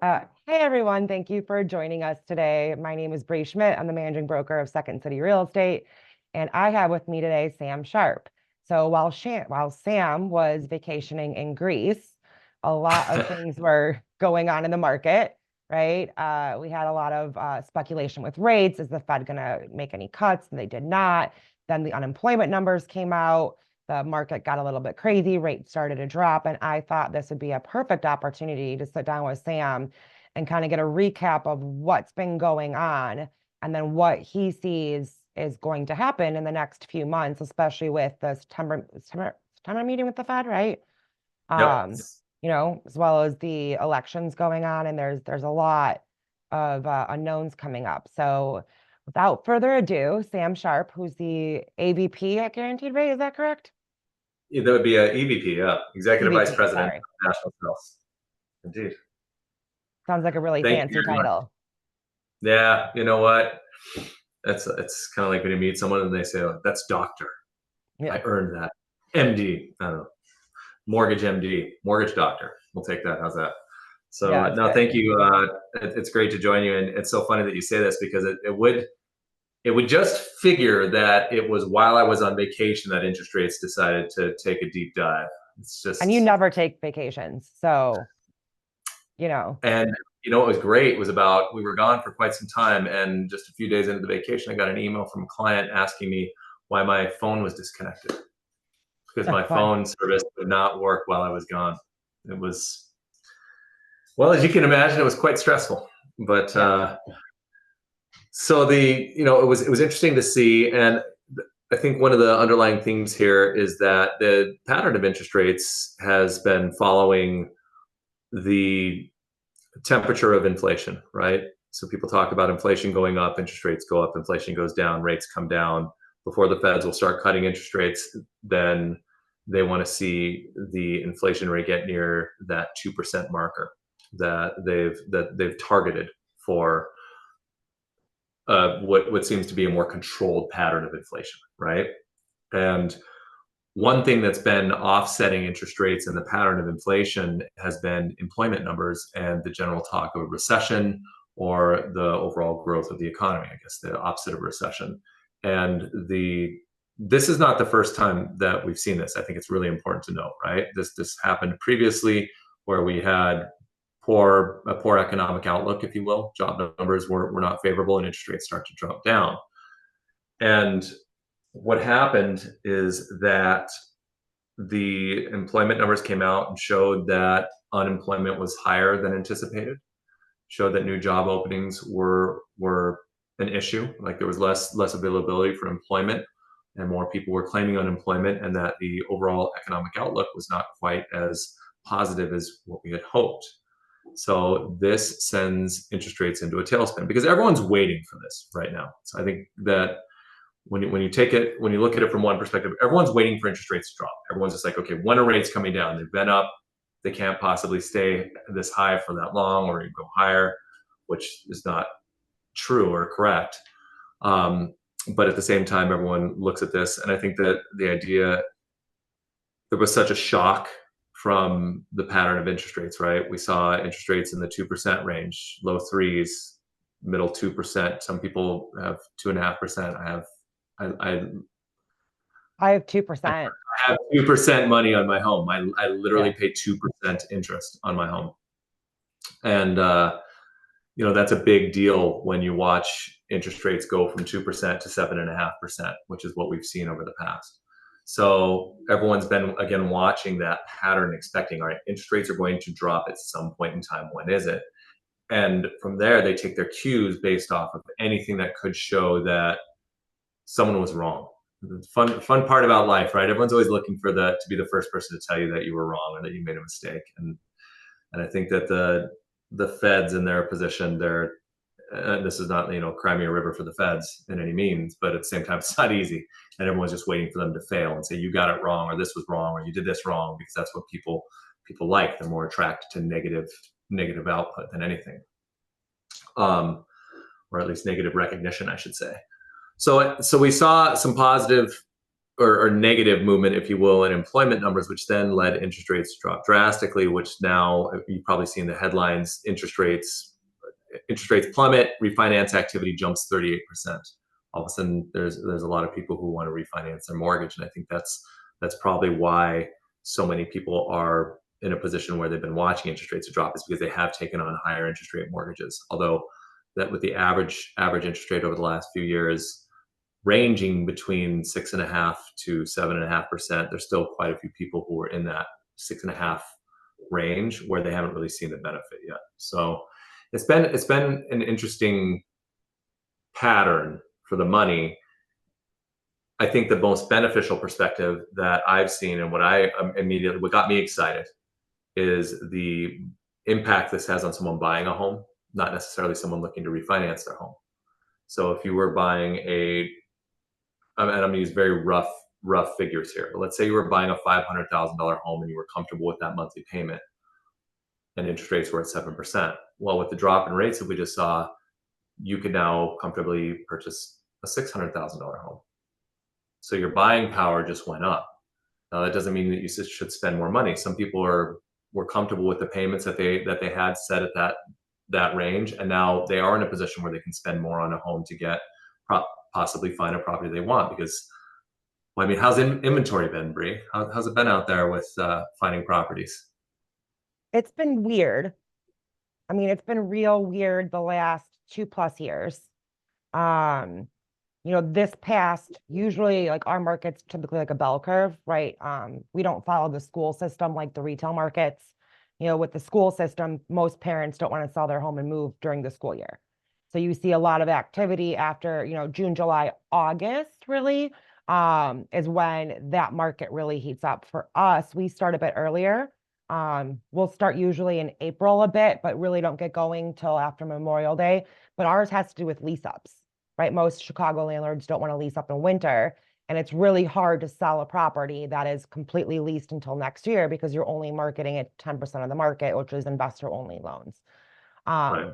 Hey everyone, thank you for joining us today. My name is Brie Schmidt. I'm the managing broker of Second City Real Estate, and I have with me today Sam Sharp. So while Sam was vacationing in Greece, a lot of things were going on in the market, right? We had a lot of speculation with rates. Is the Fed going to make any cuts? And they did not. Then the unemployment numbers came out. The market got a little bit crazy, rates started to drop, and I thought this would be a perfect opportunity to sit down with Sam and kind of get a recap of what's been going on and then what he sees is going to happen in the next few months, especially with the September meeting with the Fed, right? Yep. Um, as well as the elections going on, and there's a lot of unknowns coming up. So without further ado, Sam Sharp, who's the AVP at Guaranteed Rate, is that correct? Yeah, that would be a EVP, yeah, Executive Vice EVP, President sorry. of National Sales. Indeed. Sounds like a really Thank fancy you very much. title. Yeah, you know what? It's kind of like when you meet someone and they say, "Oh, that's doctor. Yeah, I earned that. MD. I don't know. Mortgage MD, mortgage doctor. We'll take that. How's that?" So yeah, it's no, good. thank you. It's great to join you, and it's so funny that you say this because it would just figure that it was while I was on vacation that interest rates decided to take a deep dive. It's And you just never take vacations, so you know. And what was great was we were gone for quite some time, and just a few days into the vacation, I got an email from a client asking me why my phone was disconnected because my Fun. phone service would not work while I was gone. It was, well, as you can imagine, it was quite stressful. But Yeah. so it was interesting to see, and I think one of the underlying themes here is that the pattern of interest rates has been following the temperature of inflation, right? So people talk about inflation going up, interest rates go up, inflation goes down, rates come down. Before the Feds will start cutting interest rates, then they want to see the inflation rate get near that 2% marker that they've targeted for what seems to be a more controlled pattern of inflation, right? And one thing that's been offsetting interest rates and the pattern of inflation has been employment numbers and the general talk of a recession or the overall growth of the economy, I guess the opposite of recession. And this is not the first time that we've seen this. I think it's really important to note, right? This happened previously where we had a poor economic outlook, if you will. Job numbers were not favorable and interest rates start to drop down. And what happened is that the employment numbers came out and showed that unemployment was higher than anticipated, showed that new job openings were an issue, like there was less availability for employment and more people were claiming unemployment, and that the overall economic outlook was not quite as positive as what we had hoped. So this sends interest rates into a tailspin because everyone's waiting for this right now. So I think that when you look at it from one perspective, everyone's waiting for interest rates to drop. Everyone's just like, okay, when are rates coming down? They've been up. They can't possibly stay this high for that long or go higher, which is not true or correct. But at the same time, everyone looks at this, and I think that the idea there was such a shock from the pattern of interest rates, right? We saw interest rates in the 2% range, low threes, middle 2%. Some people have 2.5%. I I have I 2%. have 2% money on my home. I literally Yeah. pay 2% interest on my home. And that's a big deal when you watch interest rates go from 2% to 7.5%, which is what we've seen over the past. So everyone's been again watching that pattern, expecting, all right, interest rates are going to drop at some point in time. When is it? And from there, they take their cues based off of anything that could show that someone was wrong. The fun part about life, right? Everyone's always looking for to be the first person to tell you that you were wrong or that you made a mistake. And I think that the Feds in their position, this is not cry me a river for the Feds in any means, but at the same time, it's not easy, and everyone's just waiting for them to fail and say you got it wrong or this was wrong or you did this wrong, because that's what people like. They're more attracted to negative output than anything, or at least negative recognition, I should say. So we saw some positive or negative movement, if you will, in employment numbers, which then led interest rates to drop drastically, which now you've probably seen the headlines, interest rates plummet, refinance activity jumps 38%. All of a sudden, there's a lot of people who want to refinance their mortgage, and I think that's probably why so many people are in a position where they've been watching interest rates drop, is because they have taken on higher interest rate mortgages. Although that with the average interest rate over the last few years ranging between 6.5% to 7.5%, there's still quite a few people who are in that 6.5 range where they haven't really seen the benefit yet. So it's been an interesting pattern for the money. I think the most beneficial perspective that I've seen, and what got me excited, is the impact this has on someone buying a home, not necessarily someone looking to refinance their home. So if you were buying and I'm going to use very rough figures here, but let's say you were buying a $500,000 home and you were comfortable with that monthly payment, and interest rates were at 7%. Well, with the drop in rates that we just saw, you could now comfortably purchase a $600,000 home. So your buying power just went up. Now that doesn't mean that you should spend more money. Some people were comfortable with the payments that they had set at that range, and now they are in a position where they can spend more on a home to get possibly find a property they want. Because, well, I mean, how's inventory been, Brie? How's it been out there with finding properties? It's been weird. I mean, it's been real weird the last 2+ years. Um, this past, usually like our market's typically like a bell curve, right? We don't follow the school system like the retail markets. With the school system, most parents don't want to sell their home and move during the school year. So you see a lot of activity after, June, July, August, really, is when that market really heats up. For us, we start a bit earlier. We'll start usually in April a bit, but really don't get going till after Memorial Day. But ours has to do with lease ups, right? Most Chicago landlords don't want to lease up in winter. And it's really hard to sell a property that is completely leased until next year because you're only marketing at 10% of the market, which is investor only loans. Right.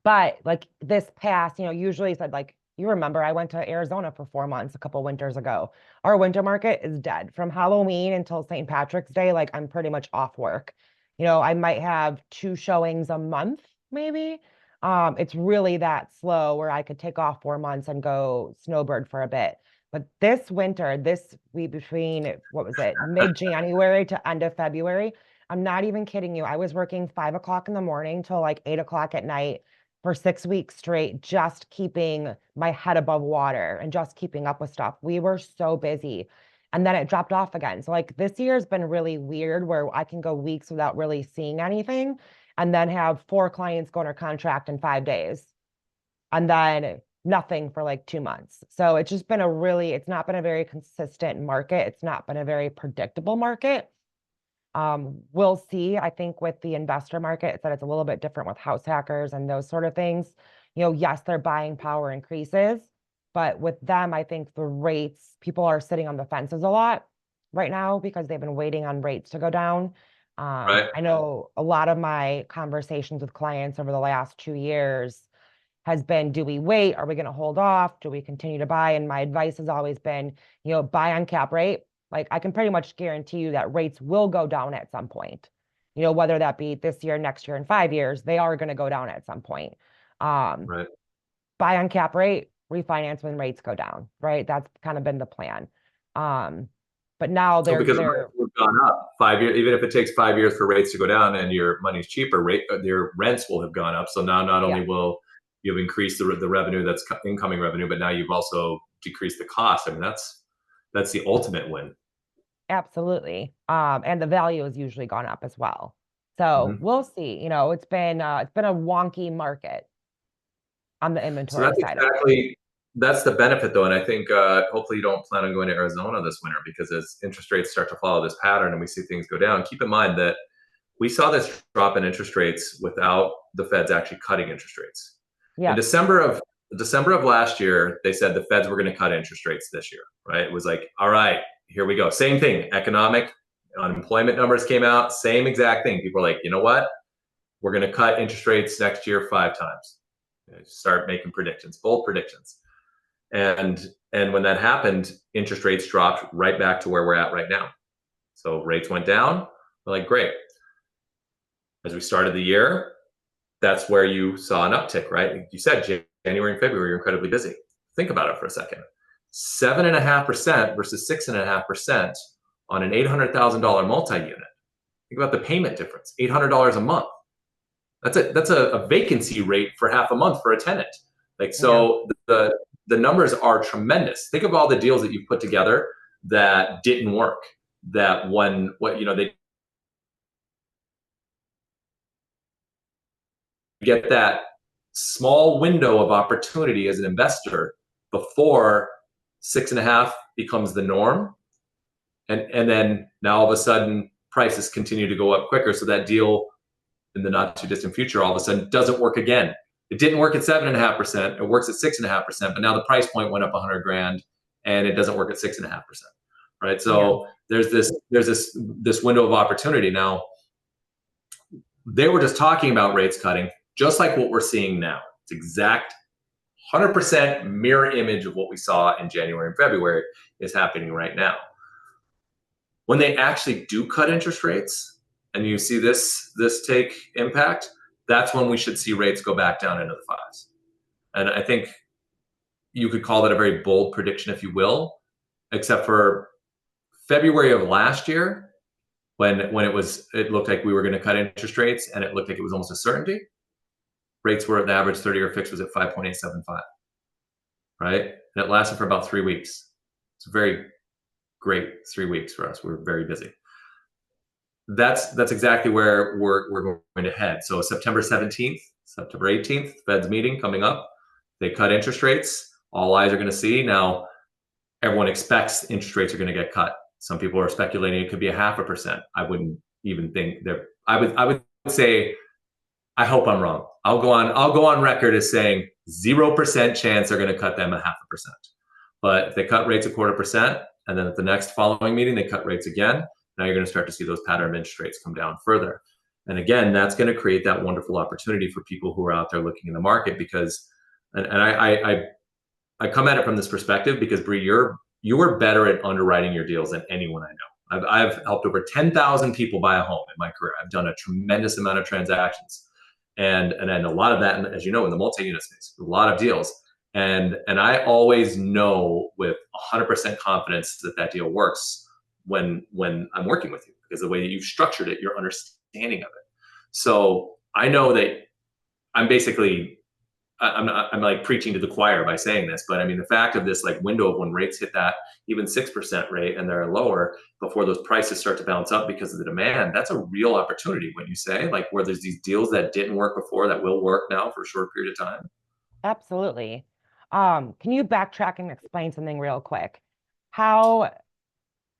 But like this past, usually said, like, you remember I went to Arizona for 4 months a couple winters ago. Our winter market is dead from Halloween until St. Patrick's Day. Like, I'm pretty much off work. I might have 2 showings a month, maybe. It's really that slow where I could take off 4 months and go snowbird for a bit. But this winter, this week between, what was it, mid-January to end of February, I'm not even kidding you. I was working 5 o'clock in the morning till like 8 o'clock at night for 6 weeks straight, just keeping my head above water and just keeping up with stuff. We were so busy. And then it dropped off again. So like this year has been really weird where I can go weeks without really seeing anything and then have 4 clients go under contract in 5 days and then nothing for like 2 months. So it's just been it's not been a very consistent market. It's not been a very predictable market. We'll see. I think with the investor market, it's that it's a little bit different with house hackers and those sort of things. Yes, their buying power increases, but with them, I think the rates, people are sitting on the fences a lot right now because they've been waiting on rates to go down. Right. I know a lot of my conversations with clients over the last 2 years has been, do we wait? Are we going to hold off? Do we continue to buy? And my advice has always been, buy on cap rate. Like, I can pretty much guarantee you that rates will go down at some point. Whether that be this year, next year, in 5 years, they are going to go down at some point. Right. Buy on cap rate, refinance when rates go down, right? That's kind of been the plan. But now Well, because they're rates have gone up 5 years, even if it takes 5 years for rates to go down and your money's cheaper, your rents will have gone up. So now not only yeah, will you have increased the revenue, that's incoming revenue, but now you've also decreased the cost. I mean, that's the ultimate win. absolutely. And the value has usually gone up as well. So Mhm. we'll see. It's been a wonky market on the So inventory side of it. that's the benefit, though, and I think hopefully you don't plan on going to Arizona this winter, because as interest rates start to follow this pattern and we see things go down, keep in mind that we saw this drop in interest rates without the Feds actually cutting interest rates. In Yep. December of last year, they said the Feds were going to cut interest rates this year, right? It was like, all right, here we go. Same thing. Economic unemployment numbers came out. Same exact thing. People are like, you know what? We're going to cut interest rates next year 5 times. Start making predictions, bold predictions. And when that happened, interest rates dropped right back to where we're at right now. So rates went down. We're like, great. As we started the year, that's where you saw an uptick, right? You said January and February, you're incredibly busy. Think about it for a second. 7.5% versus 6.5% on an $800,000 multi-unit. Think about the payment difference, $800 a month. That's a vacancy rate for half a month for a tenant. Like, so the numbers are tremendous. Think of all the deals that you put together that didn't work. That when they get that small window of opportunity as an investor before 6.5 becomes the norm, and then now all of a sudden prices continue to go up quicker. So that deal in the not too distant future all of a sudden doesn't work again. It didn't work at 7.5%. It works at 6.5%, but now the price point went up 100 grand, and it doesn't work at 6.5%. Right. So there's this window of opportunity. Now, they were just talking about rates cutting, just like what we're seeing now. It's exact 100% mirror image of what we saw in January and February is happening right now. When they actually do cut interest rates, and you see this take impact, that's when we should see rates go back down into the fives. And I think you could call that a very bold prediction, if you will, except for February of last year, when it looked like we were going to cut interest rates, and it looked like it was almost a certainty. Rates were, the average 30-year fix was at 5.875, right? And it lasted for about 3 weeks. It's a very great 3 weeks for us. We were very busy. That's exactly where we're going to head. So September 17th, September 18th, Fed's meeting coming up. They cut interest rates. All eyes are going to see. Now, everyone expects interest rates are going to get cut. Some people are speculating it could be 0.5%. I wouldn't even think that. I would say, I hope I'm wrong. I'll go on record as saying 0% chance they're going to cut them 0.5%. But if they cut rates 0.25%, and then at the next following meeting they cut rates again, now you're going to start to see those pattern of interest rates come down further. And again, that's going to create that wonderful opportunity for people who are out there looking in the market, because, and I come at it from this perspective because, Brie, you are better at underwriting your deals than anyone I know. I've helped over 10,000 people buy a home in my career. I've done a tremendous amount of transactions, and then a lot of that, as you know, in the multi-unit space, a lot of deals. And I always know with 100% confidence that deal works when I'm working with you, because the way that you've structured it, your understanding of it. So I know that I'm like preaching to the choir by saying this, but I mean, the fact of this like window of when rates hit that even 6% rate and they're lower before those prices start to bounce up because of the demand, that's a real opportunity, when you say, like, where there's these deals that didn't work before that will work now for a short period of time. Absolutely. Can you backtrack and explain something real quick? How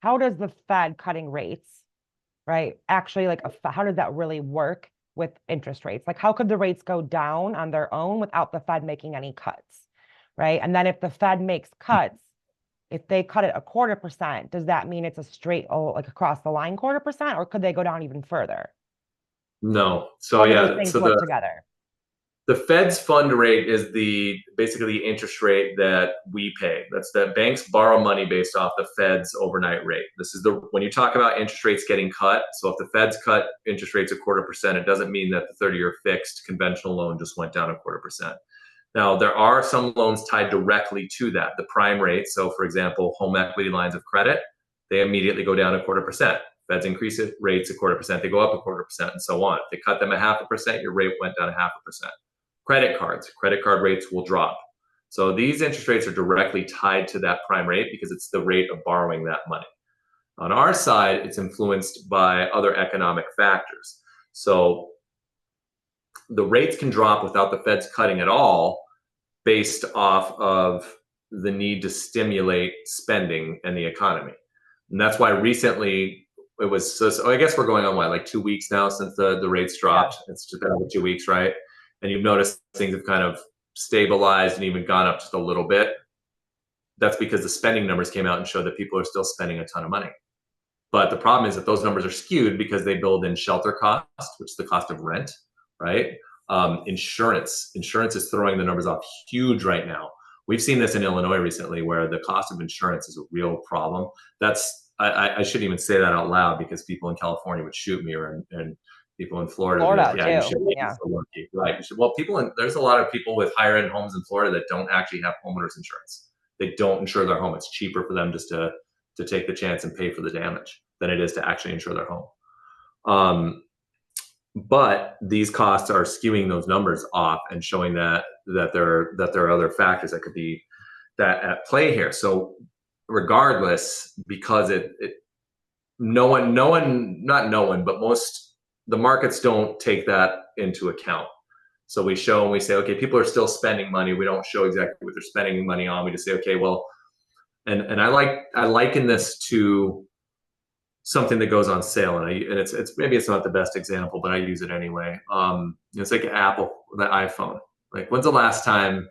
does the Fed cutting rates, right, actually, like, how does that really work with interest rates? Like, how could the rates go down on their own without the Fed making any cuts, right? And then if the Fed makes cuts, if they cut it 0.25%, does that mean it's a straight, like, across the line 0.25%, or could they go down even further? No. So How do yeah, those things so work together? the Fed's fund rate is basically the interest rate that we pay. That's the banks borrow money based off the Fed's overnight rate. This is when you talk about interest rates getting cut. So if the Fed's cut interest rates 0.25%, it doesn't mean that the 30-year fixed conventional loan just went down 0.25%. Now, there are some loans tied directly to that, the prime rate. So for example, home equity lines of credit, they immediately go down 0.25%. Feds increase rates 0.25%, they go up 0.25%, and so on. If they cut them 0.5%, your rate went down 0.5%. Credit card rates will drop. So these interest rates are directly tied to that prime rate because it's the rate of borrowing that money. On our side, it's influenced by other economic factors. So the rates can drop without the Fed's cutting at all, based off of the need to stimulate spending and the economy. And that's why recently it was, so I guess we're going on like 2 weeks now since the rates dropped. Yeah. It's just been over 2 weeks, right? And you've noticed things have kind of stabilized and even gone up just a little bit. That's because the spending numbers came out and showed that people are still spending a ton of money. But the problem is that those numbers are skewed because they build in shelter cost, which is the cost of rent, right? Insurance is throwing the numbers off huge right now. We've seen this in Illinois recently where the cost of insurance is a real problem. I shouldn't even say that out loud because people in California would shoot me, and people in Florida would be like, Florida yeah, you should too. be Yeah. so lucky. Right. You should, well, there's a lot of people with higher end homes in Florida that don't actually have homeowners insurance. They don't insure their home. It's cheaper for them just to take the chance and pay for the damage than it is to actually insure their home. But these costs are skewing those numbers off and showing that there are other factors that could be that at play here. So regardless, because no one, not no one, but most the markets don't take that into account. So we show and we say, okay, people are still spending money. We don't show exactly what they're spending money on. We just say, okay, well, and I liken this to something that goes on sale, and it's maybe it's not the best example, but I use it anyway. It's like Apple, the iPhone. Like, when's the last time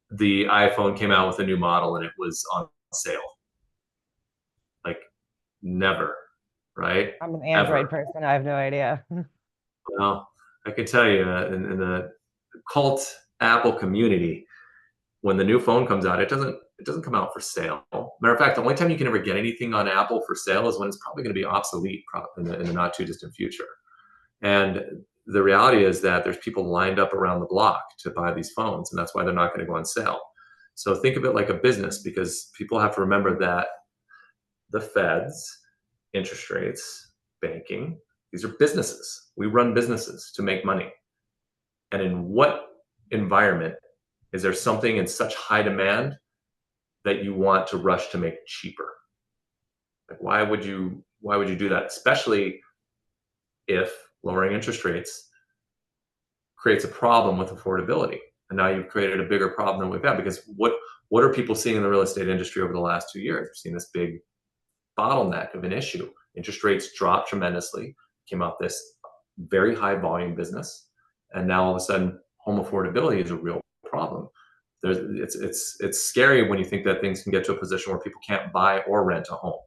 the iPhone came out with a new model and it was on sale? Like, never, right? I'm an Android Ever. person. I have no idea. Well, I can tell you, in the cult Apple community, when the new phone comes out, it doesn't come out for sale. Matter of fact, the only time you can ever get anything on Apple for sale is when it's probably going to be obsolete in the not too distant future. And the reality is that there's people lined up around the block to buy these phones, and that's why they're not going to go on sale. So think of it like a business, because people have to remember that the Feds, interest rates, banking, these are businesses. We run businesses to make money. And in what environment is there something in such high demand that you want to rush to make it cheaper? Like, why would you do that? Especially if lowering interest rates creates a problem with affordability. And now you've created a bigger problem than we've had, because what are people seeing in the real estate industry over the last 2 years? We've seen this big bottleneck of an issue. Interest rates dropped tremendously, came out this very high volume business, and now all of a sudden home affordability is a real problem. It's scary when you think that things can get to a position where people can't buy or rent a home.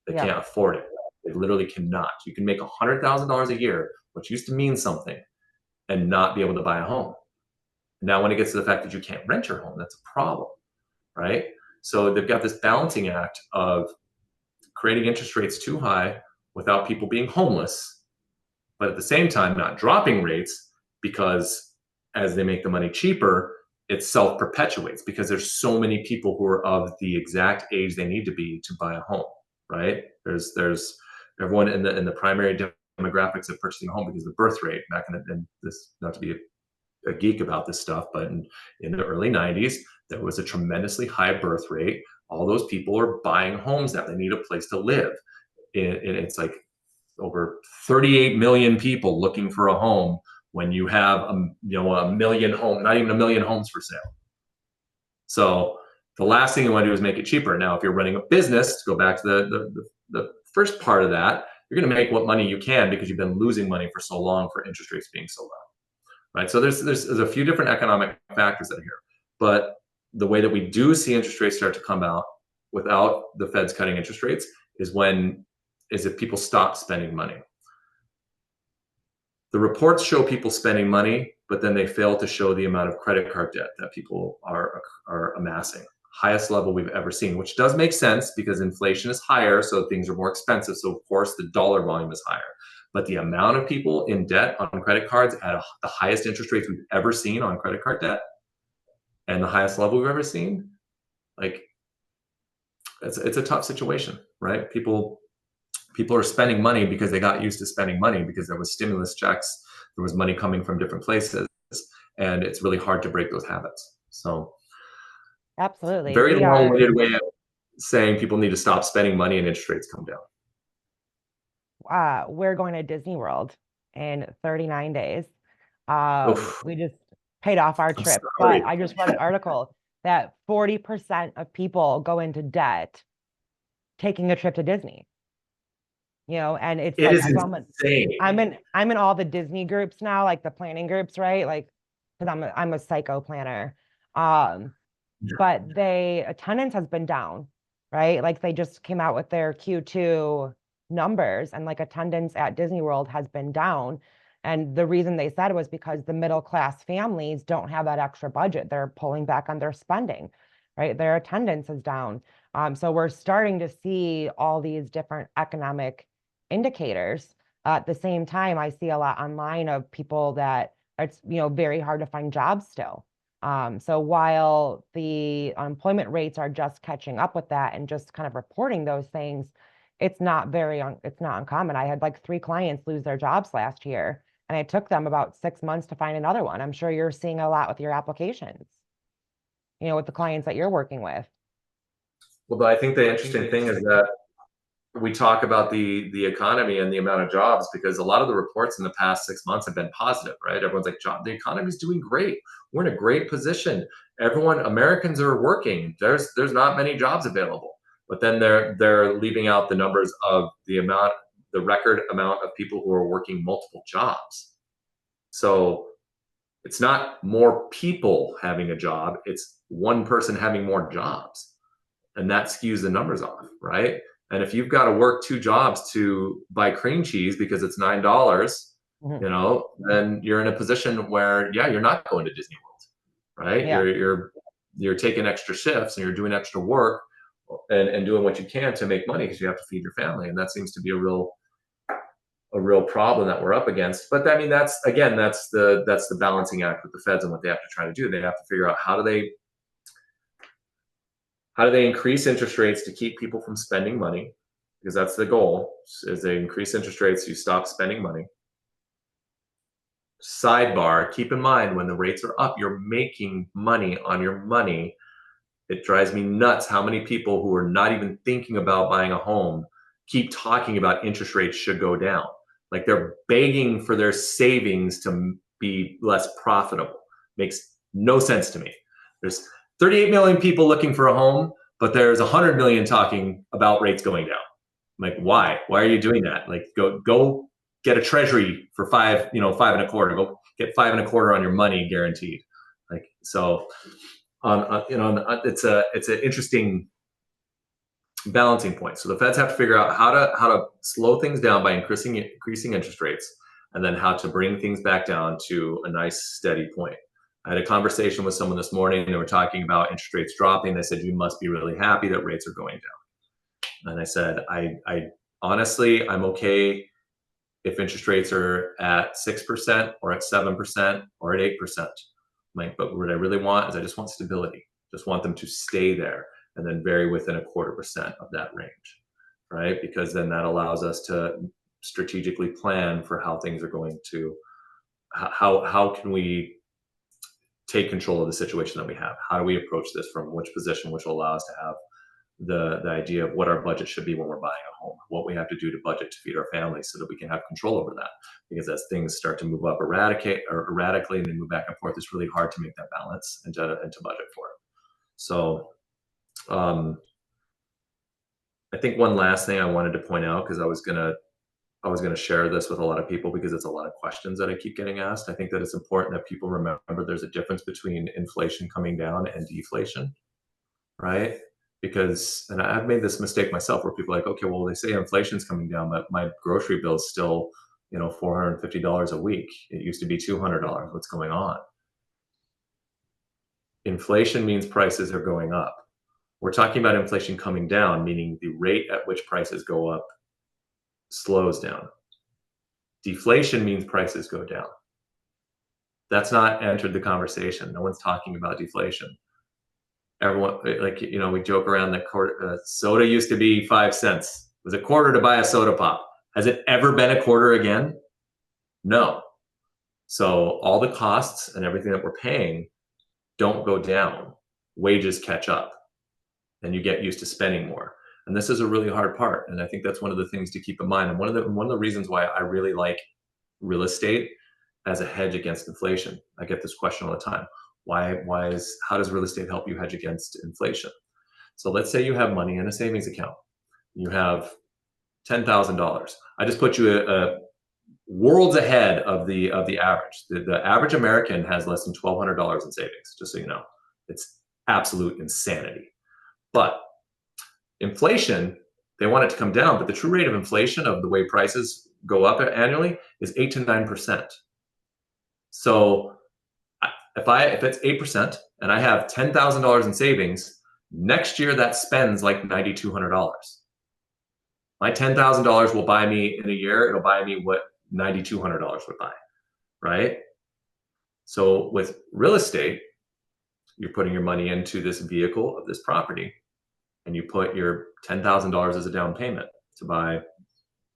They Yeah. can't afford it. They literally cannot. You can make $100,000 a year, which used to mean something, and not be able to buy a home. Now, when it gets to the fact that you can't rent your home, that's a problem, right? So they've got this balancing act of creating interest rates too high without people being homeless, but at the same time not dropping rates, because as they make the money cheaper, it self-perpetuates, because there's so many people who are of the exact age they need to be to buy a home, right? There's everyone in the primary demographics of purchasing a home, because the birth rate back in this, not to be a geek about this stuff, but in the early 90s, there was a tremendously high birth rate. All those people are buying homes now. They need a place to live. And it's like over 38 million people looking for a home when you have a million home, not even a million homes for sale. So the last thing you want to do is make it cheaper. Now, if you're running a business, to go back to the first part of that, you're going to make what money you can, because you've been losing money for so long for interest rates being so low, right? So there's a few different economic factors that are here, but the way that we do see interest rates start to come out without the Fed's cutting interest rates is if people stop spending money. The reports show people spending money, but then they fail to show the amount of credit card debt that people are amassing. Highest level we've ever seen, which does make sense because inflation is higher, so things are more expensive. So of course the dollar volume is higher. But the amount of people in debt on credit cards at the highest interest rates we've ever seen on credit card debt, and the highest level we've ever seen, like, it's a tough situation, right? People are spending money because they got used to spending money, because there was stimulus checks, there was money coming from different places, and it's really hard to break those habits. So Absolutely. very long-winded way of saying people need to stop spending money and interest rates come down. We're going to Disney World in 39 days. Oof, We just paid off our I'm trip, sorry. but I just read an article that 40% of people go into debt taking a trip to Disney. And it's It like, is insane. I'm in all the Disney groups now, like the planning groups, right? Like, because I'm a psycho planner. But attendance has been down, right? Like they just came out with their Q2 numbers, and like attendance at Disney World has been down. And the reason they said was because the middle class families don't have that extra budget. They're pulling back on their spending, right? Their attendance is down. So we're starting to see all these different economic indicators. At the same time, I see a lot online of people that it's, very hard to find jobs still. So while the unemployment rates are just catching up with that and just kind of reporting those things, it's not uncommon. I had like 3 clients lose their jobs last year, and it took them about 6 months to find another one. I'm sure you're seeing a lot with your applications, with the clients that you're working with. Well, I think the interesting thing is that we talk about the economy and the amount of jobs because a lot of the reports in the past 6 months have been positive, right? Everyone's like, the economy's doing great. We're in a great position. Americans are working. There's not many jobs available. But then they're leaving out the numbers of the record amount of people who are working multiple jobs. So it's not more people having a job, it's one person having more jobs. And that skews the numbers off, right? And if you've got to work 2 jobs to buy cream cheese because it's $9, then you're in a position where, you're not going to Disney World, right? Yeah. You're taking extra shifts and you're doing extra work and doing what you can to make money because you have to feed your family. And that seems to be a real problem that we're up against. But I mean, that's the balancing act with the feds and what they have to try to do. They have to figure out how do they increase interest rates to keep people from spending money, because that's the goal, is they increase interest rates, you stop spending money. Sidebar, keep in mind when the rates are up, you're making money on your money. It drives me nuts how many people who are not even thinking about buying a home keep talking about interest rates should go down. Like they're begging for their savings to be less profitable. Makes no sense to me. There's 38 million people looking for a home, but there's 100 million talking about rates going down. I'm like, why? Why are you doing that? Like, go get a treasury for 5.25. Go get 5.25 on your money guaranteed. Like, so, it's an interesting balancing point. So the feds have to figure out how to slow things down by increasing interest rates, and then how to bring things back down to a nice steady point. I had a conversation with someone this morning. They were talking about interest rates dropping. They said, you must be really happy that rates are going down. And I said, I honestly, I'm okay if interest rates are at 6% or at 7% or at 8%. Like, but what I really want is I just want stability. Just want them to stay there and then vary within 0.25% of that range, right? Because then that allows us to strategically plan for how things are going to, how can we take control of the situation that we have? How do we approach this from which position, which will allow us to have the idea of what our budget should be when we're buying a home, what we have to do to budget to feed our families so that we can have control over that. Because as things start to move up erratically and they move back and forth, it's really hard to make that balance and to budget for it. So I think one last thing I wanted to point out, because I was gonna share this with a lot of people because it's a lot of questions that I keep getting asked. I think that it's important that people remember there's a difference between inflation coming down and deflation, right? Because, and I've made this mistake myself, where people are like, okay, well, they say inflation's coming down, but my grocery bill is still, $450 a week. It used to be $200. What's going on? Inflation means prices are going up. We're talking about inflation coming down, meaning the rate at which prices go up slows down. Deflation means prices go down. That's not entered the conversation. No one's talking about deflation. Everyone, we joke around that soda used to be 5 cents. It was a quarter to buy a soda pop. Has it ever been a quarter again? No. So all the costs and everything that we're paying don't go down. Wages catch up and you get used to spending more. And this is a really hard part. And I think that's one of the things to keep in mind. And one of the reasons why I really like real estate as a hedge against inflation. I get this question all the time. How does real estate help you hedge against inflation? So let's say you have money in a savings account. You have $10,000. I just put you worlds ahead of the average. The average American has less than $1,200 in savings, just so you know. It's absolute insanity. But inflation, they want it to come down, but the true rate of inflation of the way prices go up annually is 8 to 9%. So if it's 8% and I have $10,000 in savings, next year that spends like $9,200. My $10,000 will buy me in a year, it'll buy me what $9,200 would buy, right? So with real estate, you're putting your money into this vehicle of this property, and you put your $10,000 as a down payment to buy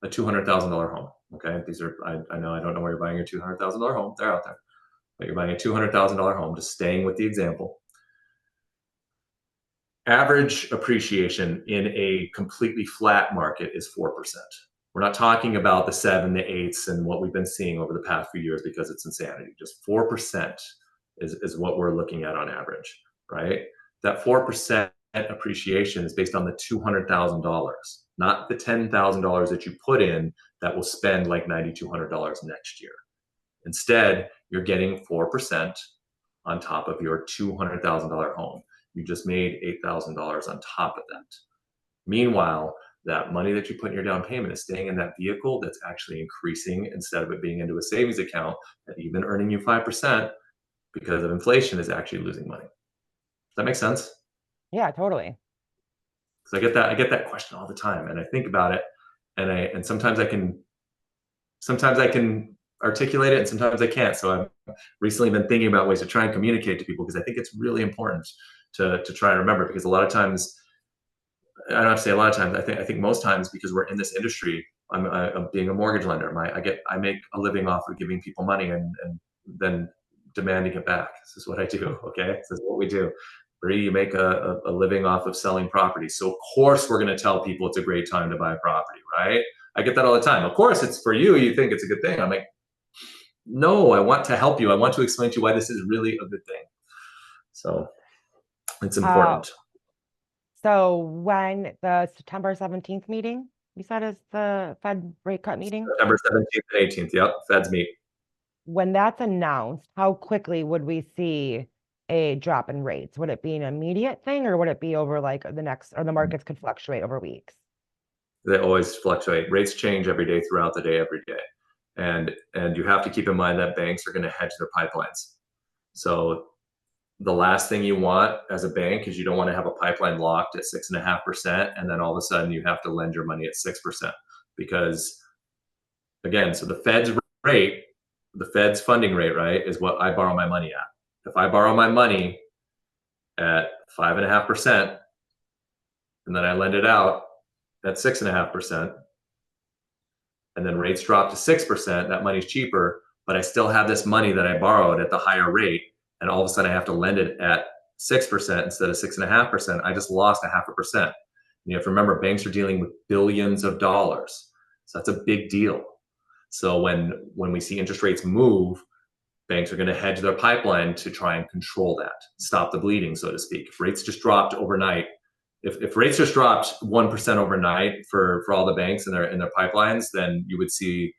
a $200,000 home. Okay, these are I know I don't know where you're buying your $200,000 home. They're out there, but you're buying a $200,000 home. Just staying with the example. Average appreciation in a completely flat market is 4%. We're not talking about the 7, the 8s, and what we've been seeing over the past few years because it's insanity. Just 4% is what we're looking at on average, right? That 4% appreciation is based on the $200,000, not the $10,000 that you put in that will spend like $9,200 next year. Instead, you're getting 4% on top of your $200,000 home. You just made $8,000 on top of that. Meanwhile, that money that you put in your down payment is staying in that vehicle that's actually increasing instead of it being into a savings account that even earning you 5% because of inflation is actually losing money. Does that make sense? Yeah, totally. So I get that question all the time, and I think about it, and sometimes I can articulate it and sometimes I can't. So I've recently been thinking about ways to try and communicate to people because I think it's really important to try and remember, because a lot of times, I don't have to say a lot of times, I think most times, because we're in this industry, I'm being a mortgage lender. I make a living off of giving people money and then demanding it back. This is what I do. Okay, this is what we do. Brie, you make a living off of selling property, so of course we're going to tell people it's a great time to buy a property, right? I get that all the time. Of course, it's for you. You think it's a good thing. I'm like, no, I want to help you. I want to explain to you why this is really a good thing. So it's important. So when the September 17th meeting, you said, is the Fed rate cut meeting? September 17th and 18th. Yep, Feds meet. When that's announced, how quickly would we see a drop in rates? Would it be an immediate thing, or would it be over like the next, or the markets could fluctuate over weeks? They always fluctuate. Rates change every day throughout the day, every day. And you have to keep in mind that banks are going to hedge their pipelines. So the last thing you want as a bank is you don't want to have a pipeline locked at 6.5%, and then all of a sudden you have to lend your money at 6%. Because again, so the Fed's rate, the Fed's funding rate, right, is what I borrow my money at. If I borrow my money at 5.5%, and then I lend it out at 6.5%, and then rates drop to 6%, that money's cheaper, but I still have this money that I borrowed at the higher rate, and all of a sudden I have to lend it at 6% instead of 6.5%. I just lost 0.5%. And you have to remember, banks are dealing with billions of dollars. So that's a big deal. So when we see interest rates move, banks are going to hedge their pipeline to try and control that, stop the bleeding, so to speak. If rates just dropped overnight, if rates just dropped 1% overnight for all the banks in their pipelines, then you would see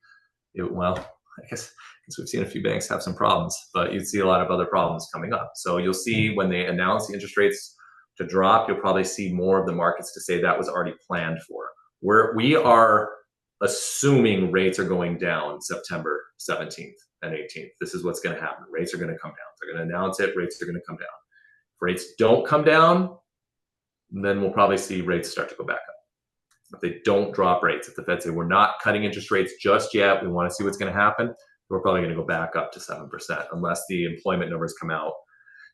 it, well, I guess we've seen a few banks have some problems, but you'd see a lot of other problems coming up. So you'll see when they announce the interest rates to drop, you'll probably see more of the markets to say that was already planned for. We are assuming rates are going down September 17th and 18th. This is what's going to happen. Rates are going to come down. They're going to announce it. Rates are going to come down. If rates don't come down, then we'll probably see rates start to go back up. If they don't drop rates, if the Fed say we're not cutting interest rates just yet, we want to see what's going to happen, we're probably going to go back up to 7% unless the employment numbers come out.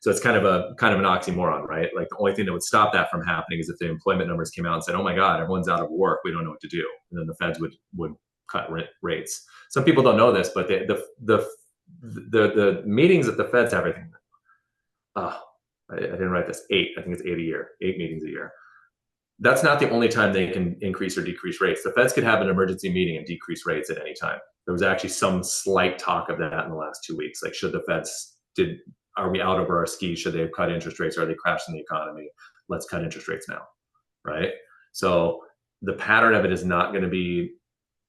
So it's kind of an oxymoron, right? Like the only thing that would stop that from happening is if the employment numbers came out and said, oh my God, everyone's out of work, we don't know what to do. And then the Feds would cut rates. Some people don't know this, but the meetings that the Feds have, I didn't write this, 8, I think it's 8 a year, 8 meetings a year. That's not the only time they can increase or decrease rates. The Feds could have an emergency meeting and decrease rates at any time. There was actually some slight talk of that in the last 2 weeks. Like, should the Feds, are we out over our skis? Should they have cut interest rates? Are they crashing the economy? Let's cut interest rates now, right? So the pattern of it is not going to be,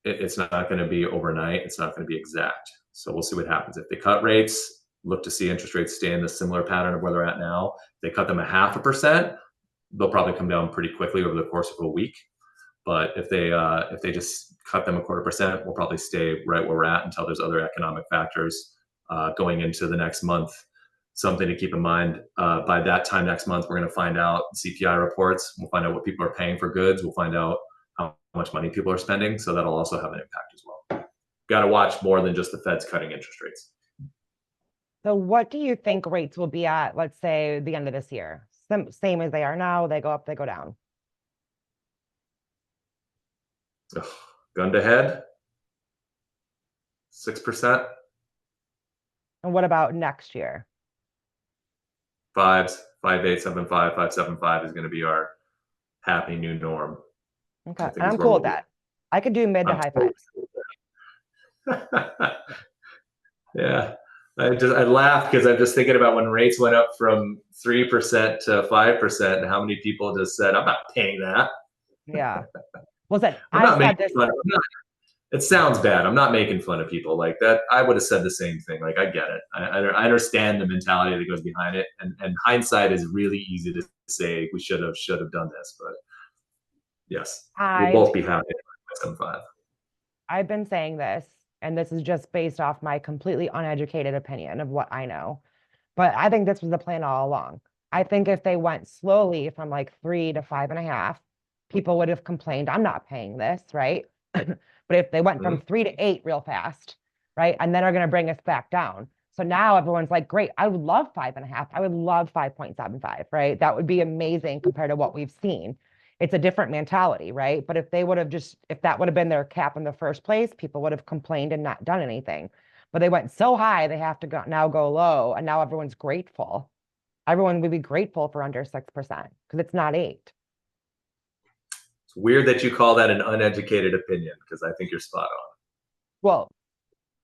it's not going to be overnight. It's not going to be exact. So we'll see what happens. If they cut rates, look to see interest rates stay in the similar pattern of where they're at now. If they cut them 0.5%, they'll probably come down pretty quickly over the course of a week. But if they just cut them 0.25%, we'll probably stay right where we're at until there's other economic factors going into the next month. Something to keep in mind, by that time next month, we're going to find out CPI reports. We'll find out what people are paying for goods. We'll find out how much money people are spending. So that'll also have an impact as well. Got to watch more than just the Fed's cutting interest rates. So what do you think rates will be at, let's say, the end of this year? Same as they are now, they go up, they go down. Ugh. Gun to head, 6%. And what about next year? 5s, 5.875, 5.75 is going to be our happy new norm. Okay, I'm cool with that. I could do mid to high fives. Yeah, I laugh because I'm just thinking about when rates went up from 3% to 5%, and how many people just said, "I'm not paying that." Yeah. Well, said I said this. It sounds bad. I'm not making fun of people like that. I would have said the same thing. Like, I get it. I understand the mentality that goes behind it, and hindsight is really easy to say we should have done this, but yes, we'll both be happy at 5. I've been saying this, and this is just based off my completely uneducated opinion of what I know, but I think this was the plan all along. I think if they went slowly from like 3 to 5.5, people would have complained, I'm not paying this, right? But if they went from 3 to 8 real fast, right, and then are going to bring us back down. So now everyone's like, great, I would love 5.5. I would love 5.75, right? That would be amazing compared to what we've seen. It's a different mentality, right? But if they would have if that would have been their cap in the first place, people would have complained and not done anything. But they went so high, they have to now go low, and now everyone's grateful. Everyone would be grateful for under 6% because it's not 8. It's weird that you call that an uneducated opinion, because I think you're spot on. Well,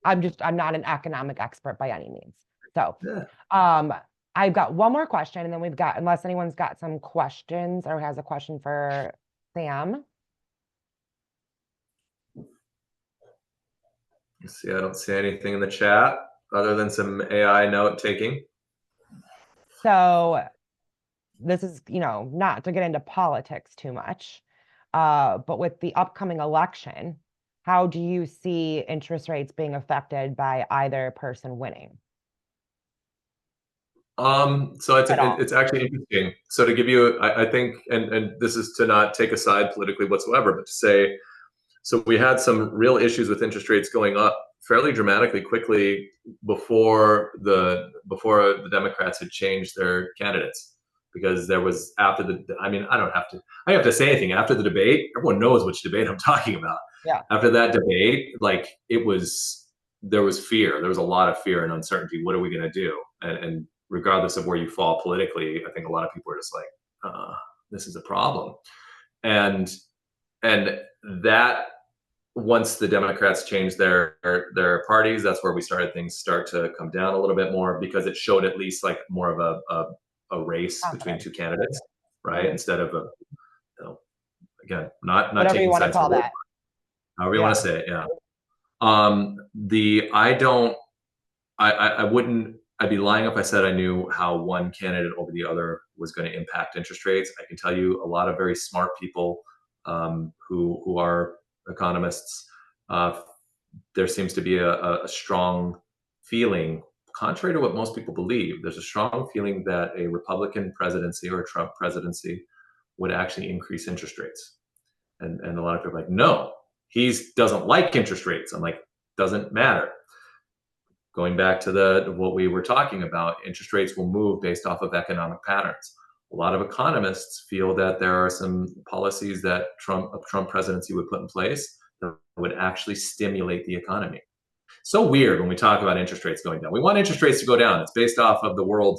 I'm not an economic expert by any means. So, I've got one more question, and then we've got, unless anyone's got some questions or has a question for Sam. Let's see, I don't see anything in the chat other than some AI note taking. So this is, not to get into politics too much, but with the upcoming election, how do you see interest rates being affected by either person winning? So it's actually interesting. So to give you, I think, and this is to not take a side politically whatsoever, but to say, so we had some real issues with interest rates going up fairly dramatically quickly before the Democrats had changed their candidates, because there was after the, I mean, I have to say anything after the debate. Everyone knows which debate I'm talking about. Yeah. After that debate, like there was fear. There was a lot of fear and uncertainty. What are we going to do? And regardless of where you fall politically, I think a lot of people are just like, this is a problem. And that, once the Democrats changed their parties, that's where things start to come down a little bit more, because it showed at least like more of a race between two candidates, right? Instead of again, not whatever taking you want to sides. call that. However you want to say it, yeah. I'd be lying if I said I knew how one candidate over the other was going to impact interest rates. I can tell you a lot of very smart people who are economists. There seems to be a strong feeling, contrary to what most people believe, there's a strong feeling that a Republican presidency or a Trump presidency would actually increase interest rates. And a lot of people are like, no, he doesn't like interest rates. I'm like, doesn't matter. Going back to what we were talking about, interest rates will move based off of economic patterns. A lot of economists feel that there are some policies that a Trump presidency would put in place that would actually stimulate the economy. So weird when we talk about interest rates going down. We want interest rates to go down. It's based off of the world,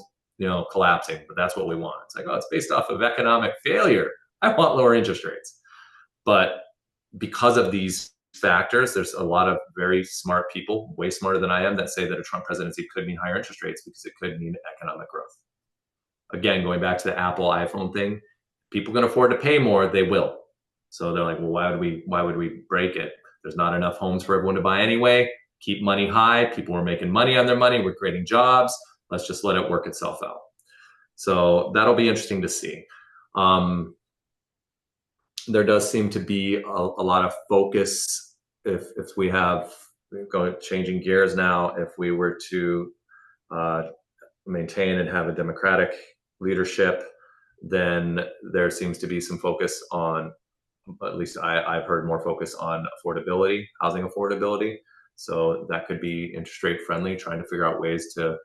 collapsing, but that's what we want. It's like, oh, it's based off of economic failure. I want lower interest rates. But because of these factors, there's a lot of very smart people, way smarter than I am, that say that a Trump presidency could mean higher interest rates because it could mean economic growth. Again, going back to the Apple iPhone thing, people can afford to pay more, they will. So they're like, well, why would we break it? There's not enough homes for everyone to buy anyway. Keep money high. People are making money on their money. We're creating jobs. Let's just let it work itself out. So that'll be interesting to see. there does seem to be a lot of focus. If we have changing gears now, if we were to maintain and have a democratic leadership, then there seems to be some focus on, at least I've heard more focus on affordability, housing affordability. So that could be interest rate friendly, trying to figure out ways to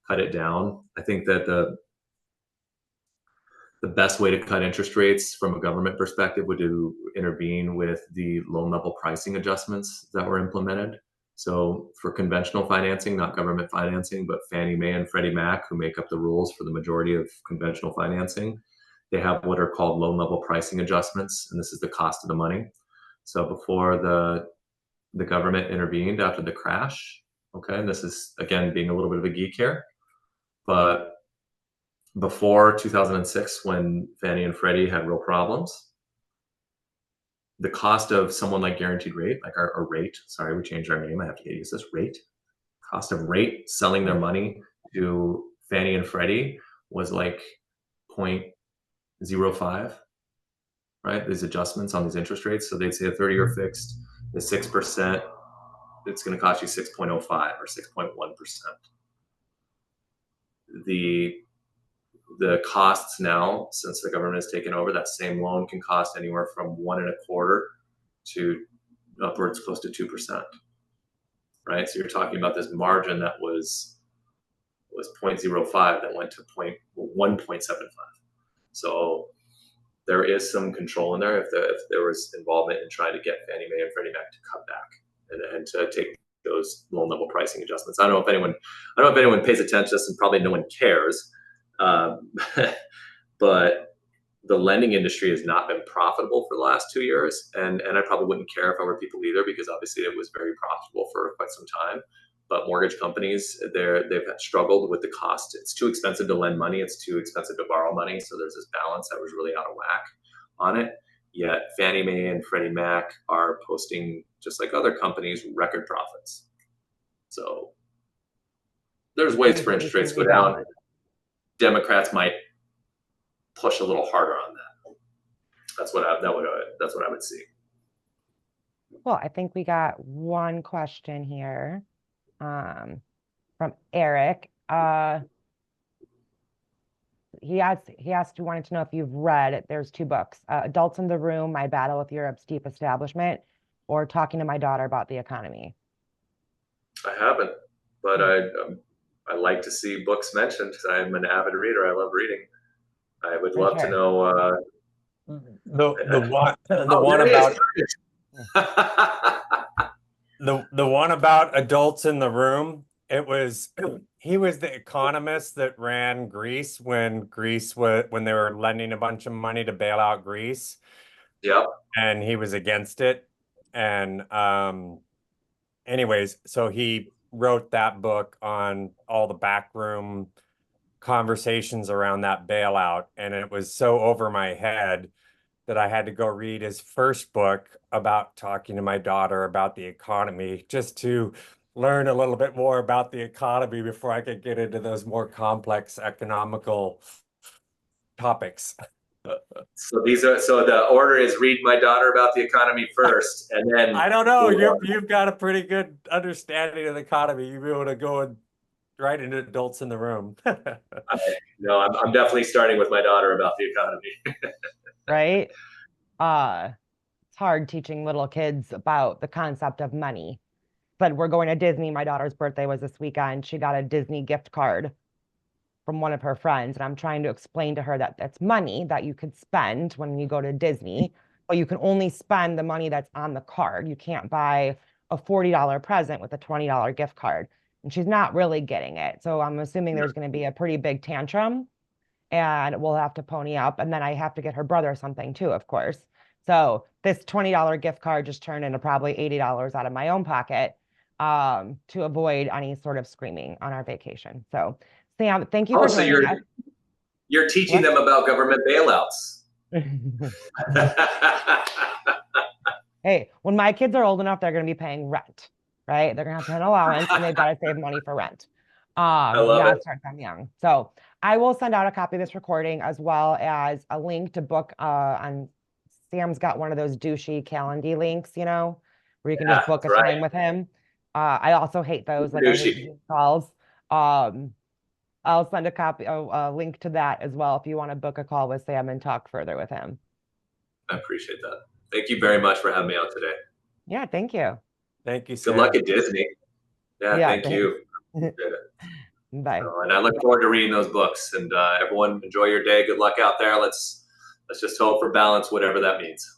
cut it down. I think that the best way to cut interest rates from a government perspective would to intervene with the loan level pricing adjustments that were implemented. So for conventional financing, not government financing, but Fannie Mae and Freddie Mac, who make up the rules for the majority of conventional financing, they have what are called loan level pricing adjustments, and this is the cost of the money. So before the government intervened after the crash, okay, and this is again being a little bit of a geek here, but before 2006, when Fannie and Freddie had real problems, the cost of someone like guaranteed rate, like our rate, sorry, we changed our name. I have to get used to this rate. Cost of rate selling their money to Fannie and Freddie was like 0.05, right? These adjustments on these interest rates. So they'd say a 30-year fixed is 6%. It's going to cost you 6.05 or 6.1%. The costs now, since the government has taken over, that same loan can cost anywhere from 1.25% to upwards close to 2%, right? So you're talking about this margin that was 0.05 that went to 1.75. So there is some control in there if there was involvement in trying to get Fannie Mae and Freddie Mac to cut back and to take those loan level pricing adjustments. I don't know if anyone pays attention to this, and probably no one cares. But the lending industry has not been profitable for the last 2 years, and I probably wouldn't care if I were people either, because obviously it was very profitable for quite some time. But mortgage companies, they've struggled with the cost. It's too expensive to lend money. It's too expensive to borrow money. So there's this balance that was really out of whack on it. Yet Fannie Mae and Freddie Mac are posting, just like other companies, record profits. So there's ways for interest rates to go down. Democrats might push a little harder on that. That's what I would see. Well, I think we got one question here from Eric. He wanted to know if you've read, there's 2 books, Adults in the Room, My Battle with Europe's Deep Establishment, or Talking to My Daughter About the Economy. I haven't, but I like to see books mentioned. I'm an avid reader. I love reading. I would love to know the one about Adults in the Room. He was the economist that ran Greece when they were lending a bunch of money to bail out Greece. Yeah. And he was against it. And anyways, so he wrote that book on all the backroom conversations around that bailout, and it was so over my head that I had to go read his first book about Talking to My Daughter About the Economy, just to learn a little bit more about the economy before I could get into those more complex economical topics. So the order is read My Daughter About the Economy first, and then I don't know. You've got a pretty good understanding of the economy. You'll be able to go right into Adults in the Room. No, I'm definitely starting with My Daughter About the Economy. Right? It's hard teaching little kids about the concept of money. But we're going to Disney. My daughter's birthday was this weekend. She got a Disney gift card from one of her friends, and I'm trying to explain to her that that's money that you could spend when you go to Disney, but you can only spend the money that's on the card. You can't buy a $40 present with a $20 gift card. And she's not really getting it. So I'm assuming there's going to be a pretty big tantrum, and we'll have to pony up. And then I have to get her brother something too, of course. So this $20 gift card just turned into probably $80 out of my own pocket to avoid any sort of screaming on our vacation. So Sam, thank you for joining us. You're teaching them about government bailouts. Hey, when my kids are old enough, they're going to be paying rent, right? They're going to have to have an allowance, and they've got to save money for rent. I love it. Start them young. So I will send out a copy of this recording, as well as a link to book on Sam's got one of those douchey Calendly links, you know, where you can Yeah, just book a that's right. time with him. I also hate those. Like I hate Douchey. Zoom calls. Um, I'll send a link to that as well if you want to book a call with Sam and talk further with him. I appreciate that. Thank you very much for having me out today. Yeah, thank you. Thank you, Good luck Sam. at Disney. Yeah, Yeah, thank thanks. you. Appreciate it. Bye. So, and I look forward to reading those books. And everyone, enjoy your day. Good luck out there. Let's just hope for balance, whatever that means.